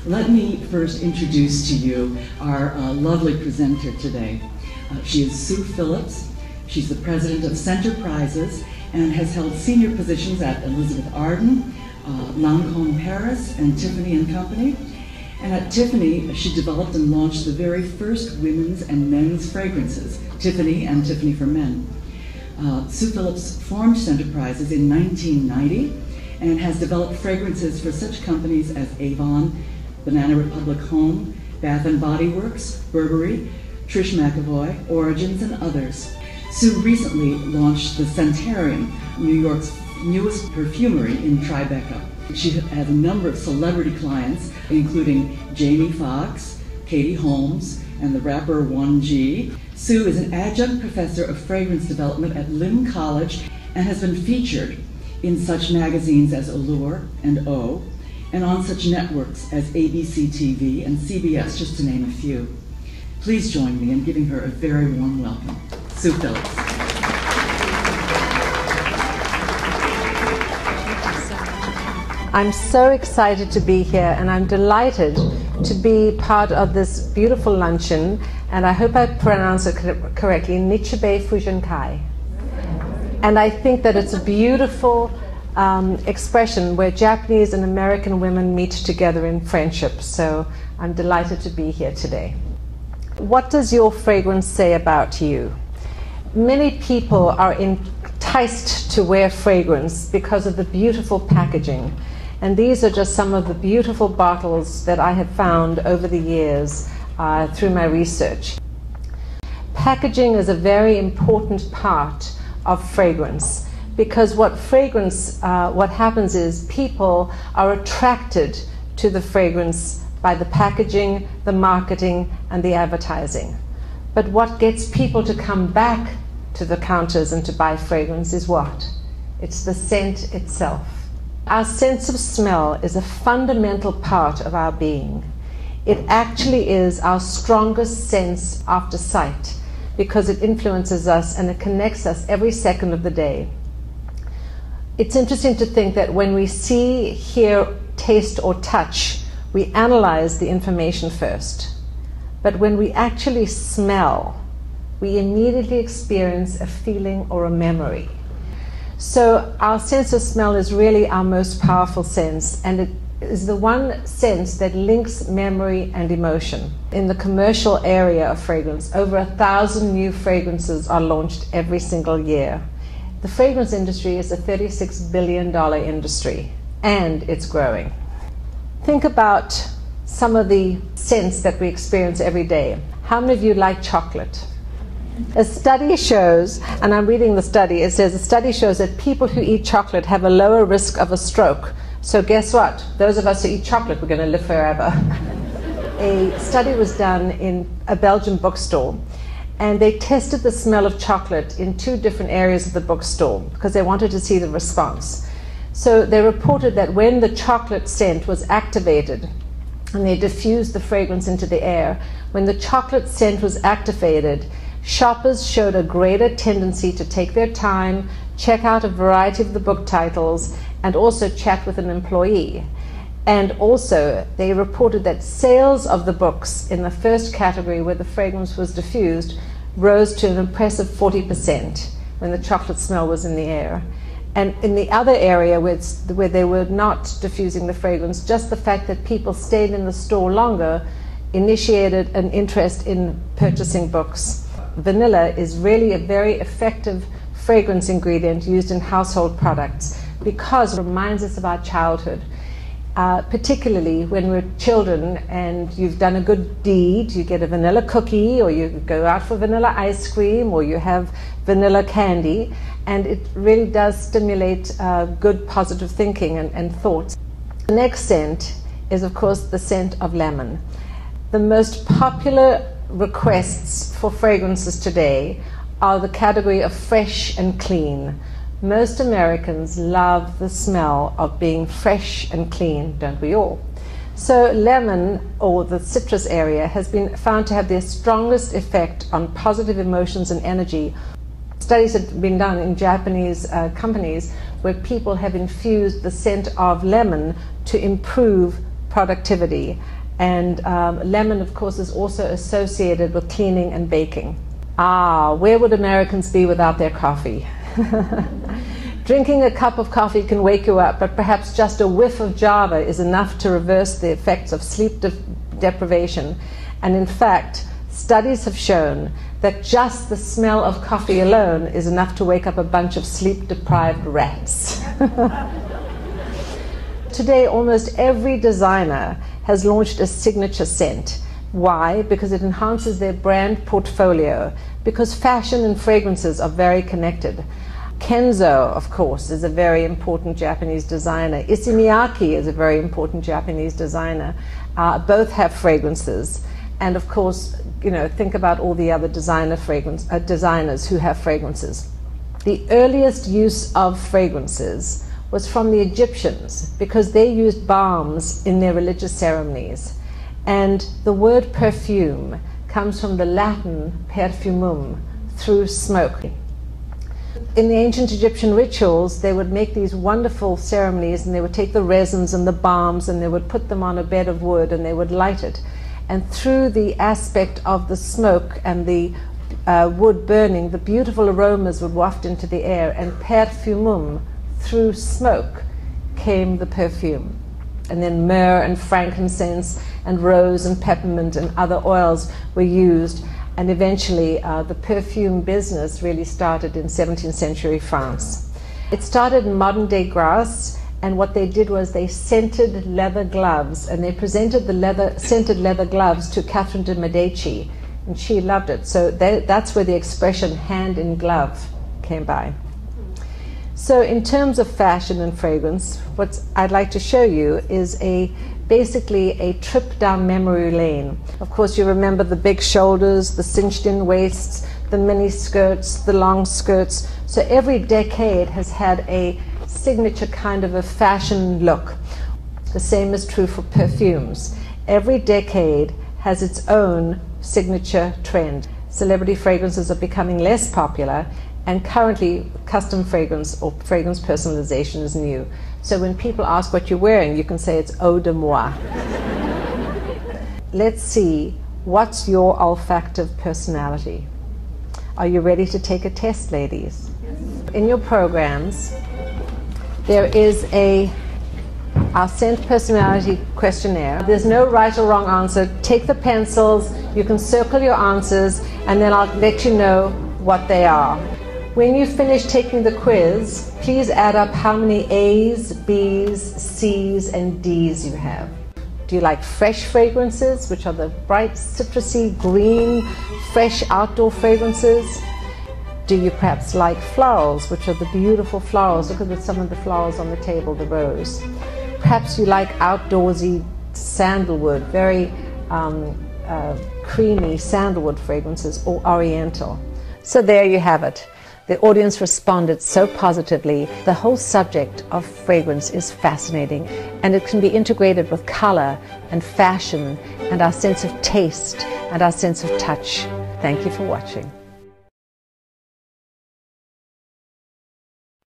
Let me first introduce to you our lovely presenter today. She is Sue Phillips. She's the president of Center Prizes and has held senior positions at Elizabeth Arden, Lancôme Paris, and Tiffany & Company. And at Tiffany, she developed and launched the very first women's and men's fragrances, Tiffany and Tiffany for Men. Sue Phillips formed Center Prizes in 1990 and has developed fragrances for such companies as Avon, Banana Republic Home, Bath & Body Works, Burberry, Trish McEvoy, Origins, and others. Sue recently launched the Centenarian, New York's newest perfumery in Tribeca. She has a number of celebrity clients, including Jamie Foxx, Katie Holmes, and the rapper 1G. Sue is an adjunct professor of fragrance development at Lynn College and has been featured in such magazines as Allure and O, and on such networks as ABC TV and CBS, just to name a few. Please join me in giving her a very warm welcome. Sue Phillips. I'm so excited to be here, and I'm delighted to be part of this beautiful luncheon, and I hope I pronounce it correctly, Nichibei Fujinkai. And I think that it's a beautiful expression where Japanese and American women meet together in friendship, so I'm delighted to be here today. What does your fragrance say about you? Many people are enticed to wear fragrance because of the beautiful packaging. And these are just some of the beautiful bottles that I have found over the years through my research. Packaging is a very important part of fragrance because what happens is people are attracted to the fragrance by the packaging, the marketing, and the advertising. But what gets people to come back to the counters and to buy fragrance is what? It's the scent itself. Our sense of smell is a fundamental part of our being. It actually is our strongest sense after sight because it influences us and it connects us every second of the day. It's interesting to think that when we see, hear, taste, or touch, we analyze the information first. But when we actually smell, we immediately experience a feeling or a memory. So our sense of smell is really our most powerful sense, and it is the one sense that links memory and emotion. In the commercial area of fragrance, over 1,000 new fragrances are launched every single year. The fragrance industry is a $36 billion industry, and it's growing. Think about some of the scents that we experience every day. How many of you like chocolate? A study shows, and I'm reading the study, it says a study shows that people who eat chocolate have a lower risk of a stroke. So guess what? Those of us who eat chocolate, we're going to live forever. A study was done in a Belgian bookstore, and they tested the smell of chocolate in 2 different areas of the bookstore because they wanted to see the response. So they reported that when the chocolate scent was activated, and they diffused the fragrance into the air, when the chocolate scent was activated, shoppers showed a greater tendency to take their time, check out a variety of the book titles, and also chat with an employee. And also, they reported that sales of the books in the first category where the fragrance was diffused rose to an impressive 40% when the chocolate smell was in the air. And in the other area where they were not diffusing the fragrance, just the fact that people stayed in the store longer initiated an interest in purchasing books. Vanilla is really a very effective fragrance ingredient used in household products because it reminds us of our childhood, particularly when we're children and you've done a good deed. You get a vanilla cookie, or you go out for vanilla ice cream, or you have vanilla candy, and it really does stimulate good positive thinking and thoughts. The next scent is, of course, the scent of lemon. The most popular requests for fragrances today are the category of fresh and clean. Most Americans love the smell of being fresh and clean, don't we all? So lemon, or the citrus area, has been found to have the strongest effect on positive emotions and energy. Studies have been done in Japanese companies where people have infused the scent of lemon to improve productivity. And lemon, of course, is also associated with cleaning and baking. Ah, where would Americans be without their coffee? Drinking a cup of coffee can wake you up, but perhaps just a whiff of Java is enough to reverse the effects of sleep deprivation. And in fact, studies have shown that just the smell of coffee alone is enough to wake up a bunch of sleep-deprived rats. Today, almost every designer has launched a signature scent. Why? Because it enhances their brand portfolio, because fashion and fragrances are very connected. Kenzo, of course, is a very important Japanese designer. Issey Miyake is a very important Japanese designer. Both have fragrances. And of course, you know, think about all the other designers who have fragrances. The earliest use of fragrances was from the Egyptians, because they used balms in their religious ceremonies. And the word perfume comes from the Latin perfumum, through smoke. In the ancient Egyptian rituals, they would make these wonderful ceremonies, and they would take the resins and the balms and they would put them on a bed of wood and they would light it. And through the aspect of the smoke and the wood burning, the beautiful aromas would waft into the air, and perfumum, through smoke, came the perfume. And then myrrh and frankincense and rose and peppermint and other oils were used. And eventually the perfume business really started in 17th century France. It started in modern day Grasse, and what they did was they scented leather gloves, and they presented the scented leather gloves to Catherine de Medici, and she loved it. So that's where the expression hand in glove came by. So in terms of fashion and fragrance, what I'd like to show you is basically a trip down memory lane. Of course, you remember the big shoulders, the cinched in waists, the mini skirts, the long skirts. So every decade has had a signature kind of a fashion look. The same is true for perfumes. Every decade has its own signature trend. Celebrity fragrances are becoming less popular, and currently custom fragrance or fragrance personalization is new. So when people ask what you're wearing, you can say it's eau de moi. Let's see, what's your olfactive personality? Are you ready to take a test, ladies? Yes. In your programs, there is our scent personality questionnaire. There's no right or wrong answer. Take the pencils, you can circle your answers, and then I'll let you know what they are. When you finish taking the quiz, please add up how many A's, B's, C's, and D's you have. Do you like fresh fragrances, which are the bright, citrusy, green, fresh outdoor fragrances? Do you perhaps like florals, which are the beautiful florals? Look at some of the flowers on the table, the rose. Perhaps you like outdoorsy sandalwood, very creamy sandalwood fragrances, or oriental. So there you have it. The audience responded so positively. The whole subject of fragrance is fascinating, and it can be integrated with color and fashion and our sense of taste and our sense of touch. Thank you for watching.